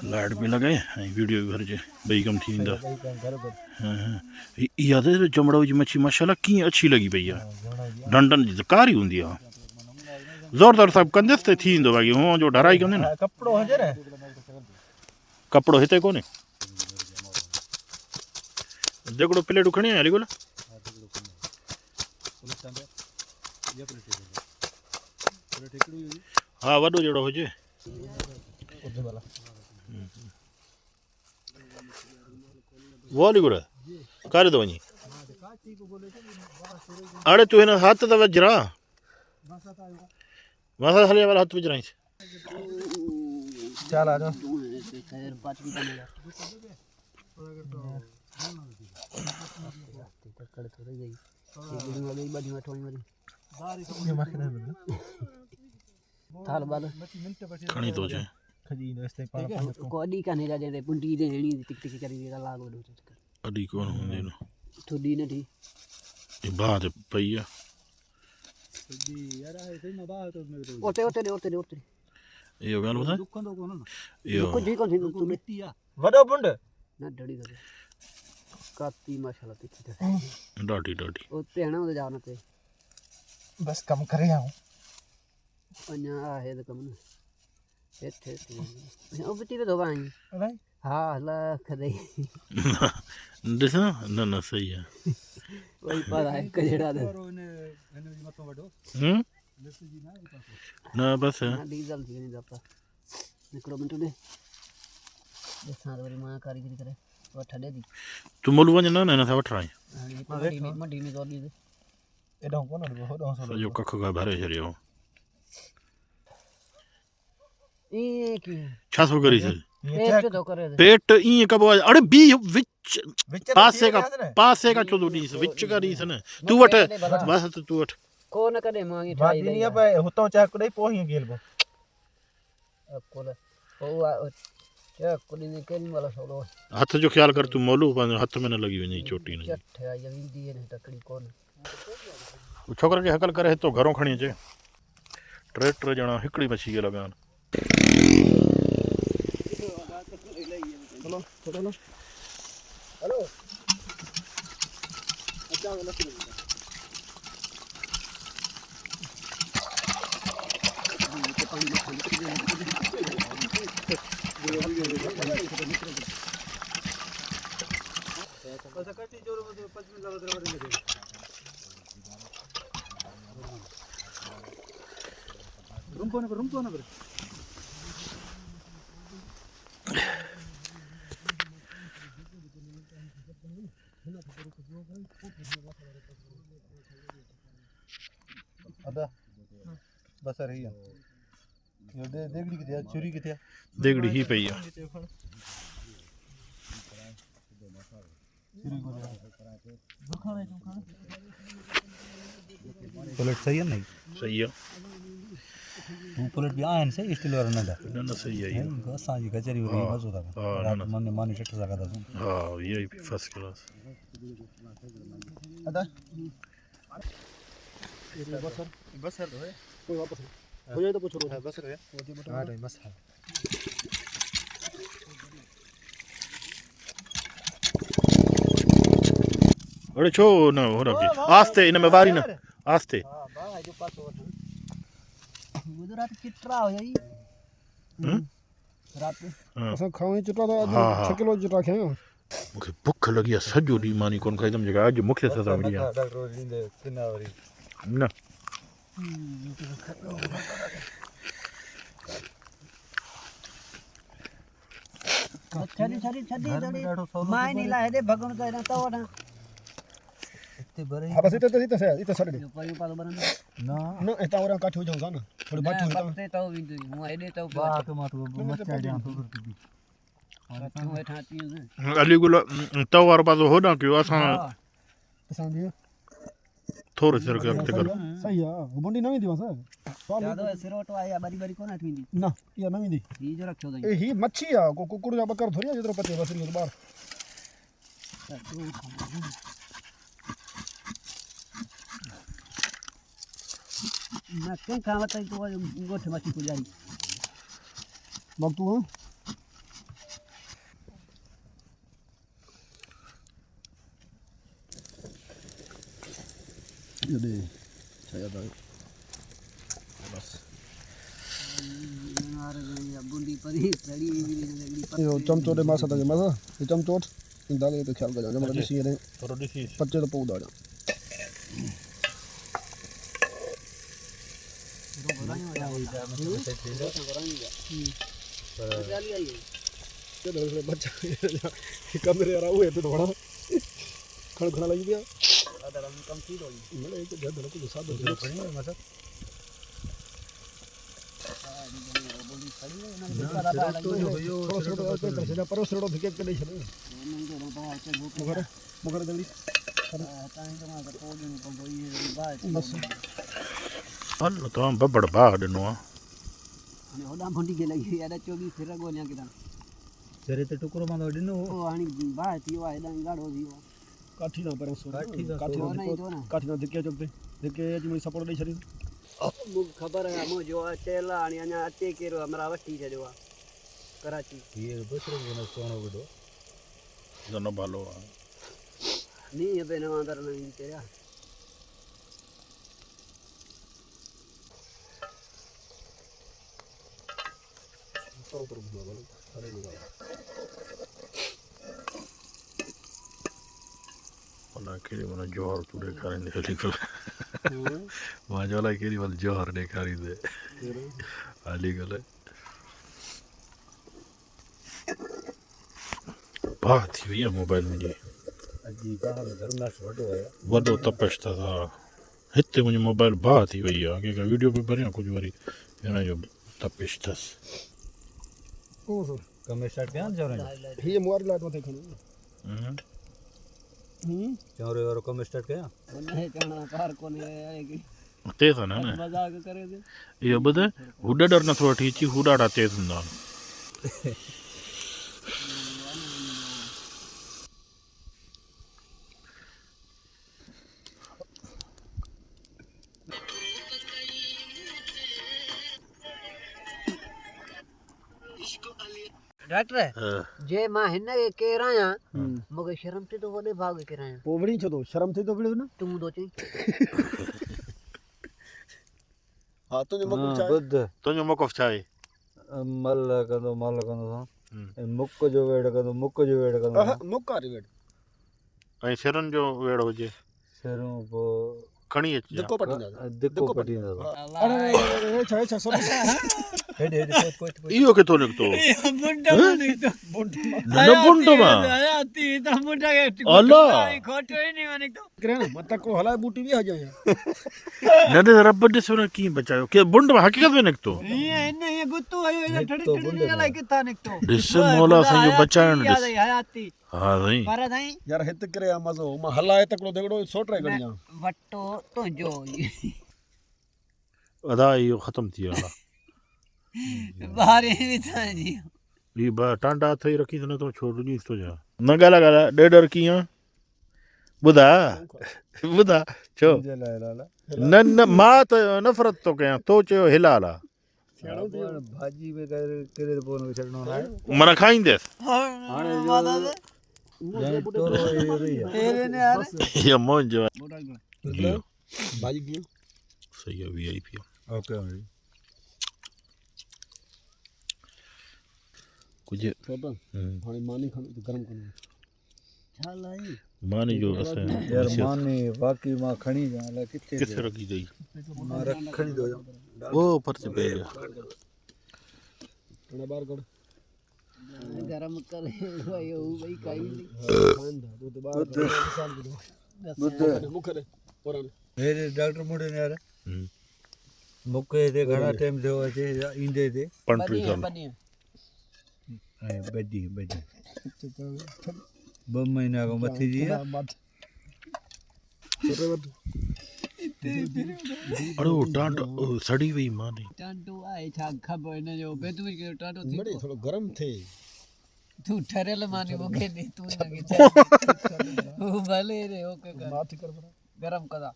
Light भी लगे video भी भर जे बई कम थी इंदा। हाँ या तो चमड़ा जी मच्छी माशाल्लाह की अच्छी लगी पई है डंडन जी कारी हुंदी है जोरदार साहब कंदस ते थी इंदो बाकी हो जो डराई कंदे ना कपड़ो हजे रे कपड़ो हिते कोने जगड़ो प्लेट खणी है गोला हाँ वडो जड़ो हो जे वो वाली गुड़ा कर दो वही अरे तू है ना हाथ तो वजरा मासा खाली वाला हाथ वजरा चल आ जाओ थाल बाल खणी तो जे खजी ने इसते पार कोडी का नहीं राजे पुंडी दे हेणी टिक टिक करी दे लाग वडो अडी कोन हुंदी न थोड़ी न थी ये बात पई है दी यार है सही ना बात तो ओते ओते ओते ओते यो गाल बता दुकान तो कोन ना यो कुछ ही कोन थी तू मिट्टी आ वडो पुंड ना डड़ी दे काती माशाल्लाह तिखी थे डाटी डाटी ओते हणा ओते जाना ते बस कम करे आऊं अन्या है तो कम ना एथे ओ बिटी तो भाई अरे हां ला खदे दिसा ना ना सही है वही पर है कजेड़ा दे ने मतो वडो जी ना बस है ना डीजल थी नहीं जाता निकरो मिनट दे ये सार वाली मां कारीगरी करे वो ठडे दी तू मोलू वने ना ना था वठराई मडी में जोड़ी दे एडो कोन हो दो सो जो कख का भरे छरियो ये की छासो करी से पेट तो करे दे पेट ई कब अरे बी विच पासे का चोदो डी विच का डी ने तू वठ बस तू वठ कोन कदे मांगी बात नहीं है पे हुतो चाह कुडे पोही गेलबो कोला ओ क्या कुड़ी ने केनी वाला सोलो हाथ जो ख्याल कर तू मोलू हाथ में न लगी वनी चोटी ने चट है ये दी ने तकड़ी कोन छोकरा के हकल करे तो घरों खणी जे ट्रैक्टर जना हिकड़ी मछी के लगान चलो चलो हेलो अच्छा वाला कटी जोर 5 मिनट लगा दे रूम को ना अबे बस रही है ये देगड़ी किथे चोरी किथे देगड़ी ही पई है प्लेट सही है नहीं सही है तू प्लेट भी आयन से स्टील वाला ना ना सही है असां जी कचरी हो रही मजो था रात मन मानी चट सका था हां ये फर्स्ट क्लास अदा बस सर तो है कोई वापस हो जाए तो कुछ रो है बस है हां नहीं बस है अरे छो ना हो रहा आस्ते इन में बारी ना आस्ते हां बा जो पास हो उधर रात कितरा हो जाई रात असां खावे चिटा तो 6 किलो चिटा खायो मुखे भूख लगी है सजो डी मानी कोन खाई तुम जगह आज मुख्य से समझ गया डॉक्टर जिंदे किना वरी ना छड़ी छड़ी छड़ी माय नहीं लाए दे भगन का रहता हो ना इतने बड़े हां बस इते सड़ दे पई पालो बरन ना ना एता और काठ हो जाऊंगा ना थोड़ी बात हो पत्ते तो भी मु एडे तो बात मातो मच्चा जा तो करती तू ठाती अली गुला तवार बाजो हो ना कि असा पसंद है थोड़े से रखे कर सही है वो बंडी नवी थी वहां ज्यादा सिरोट आया बारी बारी कोना थी ना ये नवी थी ही जो रखो ए ही मच्छी है को कुकुड़ या बकर थोड़ी है जितरो पत्ते बस नहीं बाहर मैं क्या खावत है तो गोठ मच्छी को जाई मग तू हां ये दे छाया दा बस बूंदी परी सड़ी यो चमचो दे मासा दा मासा ये चमचो डाले तो ख्याल कर जा मगर दिसी ने थोड़ा दिसी पच्चे तो पौधा जा बच्चा कमरे आ रहा हुए तो थोड़ा खड़ खड़ा लगी गया अदर हम कम फील होई मतलब एक जद को साथ दो खड़ी है मतलब परोसड़ो भिके के नहीं छले मगर जल्दी बस हल तो बबड़ बाड़ नो होदा भंडी के लगी यार चोगी फिर गोलियां किदा जरे ते टुकरो मांदो दिनो ओ हानी बाय थियो आयदा गाड़ो थियो काठी ना परोसो काठी ना दिके चलते दिके जी मैं सपोर्ट नहीं छरी मुझ खबर है मो जो चेला आणि अना अते केरो हमरा वठी छडो कराची ये बसरो ने सोनो बडो जनो भालो नी बे नवांदर नहीं तेरा तो पर बोलो अरे वाला केरी मन जोहर तुडे करे ने लिखल वाला केरी वाल जोहर ने करी दे आली गले बात ही है मोबाइल में जी अजी बाहर धरना छोटो है वडो तपश्ता था हिते मुझे मोबाइल बात ही वही आगे का वीडियो पे बने कुछ वारी याना जो तपश्तस ओ सर कमे स्टार्ट क्या जा रहा है ये मोबाइल लाइट मत खणी चौरे और कमे स्टार्ट क्या नहीं चढ़ना पार कोने आएगी तेज है ना मजाक करे दे ये बदे हुडा डर न थोड़ा ठीची हुडाड़ा तेज हुंदा डॉक्टर जे मां हिन के केराया मगे शर्म से तो वडे भाग केराया पोवड़ी छो शर्म थी तो बिड़ो ना तू दो चई हां तो जो मको चाहे बुद्ध तुझो मौक़िफ़ छा आहे मल कंदो मुक जो वेड़ कंदो मुक जो वेड़ कंदो मुक्का रे वेट ऐं सिरनि जो वेड़ो हुजे सेरू पो खणी अच दिको पटी ना दिको पटी ना अरे छे छे सब हेडे कोट इहो किथो निकितो बुंडा नहीं तो न बुंड मां आती तो बुंडा के अल्लाह खोटो ही नहीं माने तो करे ना मत को हला बूटी भी आ जाए न दे रब ॾिसो न कीअं बचायो के बुंड में हक़ीक़त में निकितो ये गुत्तू आयो ये ठड़ी ठड़ी वाला किथा निकतो ॾिस मौला साईं जो बचाइण ॾिस हयाती हा साईं पर दाई यार हित करे मजो मां हलाए तकड़ो देगड़ो सोटरे गड़िया वट्टो तो जो अदा इहो ख़तम थी वियो आहे बाहर ही था जी ही टांडा हथ ई रखी न तो छोड़ ॾींस तो जा न ॻाल्हि ॾेढर कीअं ॿुधा ॿुधा छो न न मां त नफ़रत थो कयां तो चयो हिलाल आहे भाजी में करे पो न छड़नो है माना खाईंदसि हाणे तोरो तेरे ने यार इहा मौज जी भाजी की सही आहे VIP ओके कुछ छोटा हाणे मानी खानो तो गरम करनो छालाई मानी जो असां यार माने बाकी मां खणी जा ले किथे किथे रखी अथई मां रखणी दो ओ पर से पहले थोड़ा बाहर कर गरम करे भाई ओ भाई काई खांदा तो बाहर साल दो बुद्ध मुख रे पुराने मेरे डॉक्टर मुड़े ने यार मुके ते घणा टाइम थियो अचे ईंदे ते 35 साल ऐं बजी 2 महीना को मथी जी अरे वो टांड सड़ी हुई मानी टांडो आए छा खबर न जो बेतु के टांडो थी बड़े थोड़ा गरम थे तू ठरेल माने मोके दे तू लगे ओ भले रे ओके कर बात कर बड़ा गरम कदा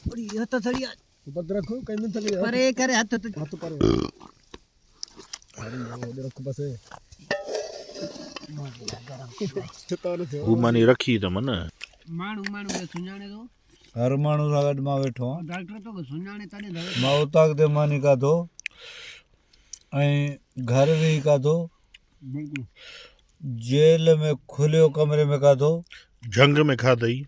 बड़ी हत थड़ी ऊपर रखो कहीं न थके परे करे हाथ तो हाथ पर दुख बसे शैतान थियो हू मानी रखी त मन माण्हू माण्हू खे सुञाणे थो हर माण्हू सां गॾु मां वेठो आहियां डॉक्टर तो सुञाणे तॾहिं दवा मां उतां ते मानी खाधो ऐं घर वेही खाधो बिल्कुलु जेल में खुलियो कमरे में खाधो जंग में खाधई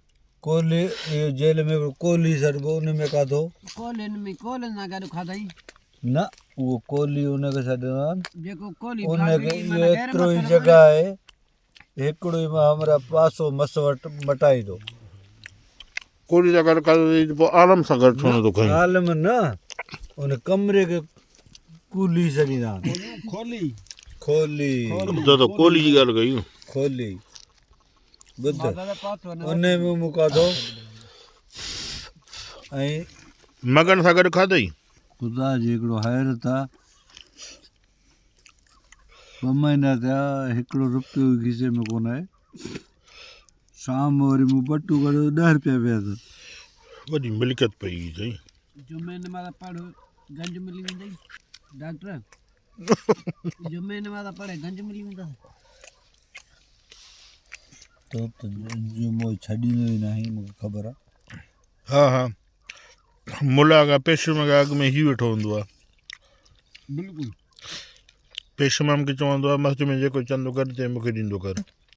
कोली इहो जेल में कोली सॾिबो उन में खाधो कोलियुनि सां गॾु खाधई न उहो कोली उनखे छॾींदा आहिनि जेको कोली उनखे इहो एतिरो ई जॻह आहे हिकिड़ो ई मां हमरा पासो मस वटि मटाईंदो कोली सां गॾु खाधई पोइ आराम सां गॾु ठहणो थो खई आलम न उन कमरे खे कूली छॾींदा आहिनि खोली खोली तो कोली जी ॻाल्हि कयूं खोली ॿुध उन में मूं खाधो ऐं मगन सां गॾु खाधई ख़ुदा जी हिकिड़ो हैरत आहे 2 महीना थिया हिकिड़ो रुपयो खीसे में कोन आहे शाम वरी मूं बटू कढियो 10 रुपया पिया अथसि वॾी मिल्कियत पई अथई जुमे नमाज़ पढ़ गंज मिली वेंदई डॉक्टर जुमे नमाज़ पढ़े गंज मिली वेंदा तो जुमो छॾींदो ई न आहे मूंखे ख़बर आहे हा हा मुला खां पेशम खां अॻु में ई वेठो हूंदो आहे बिल्कुलु पेशम खे चवंदो आहे मस्जिद में जेको चंदो कर ते मूंखे ॾींदो कर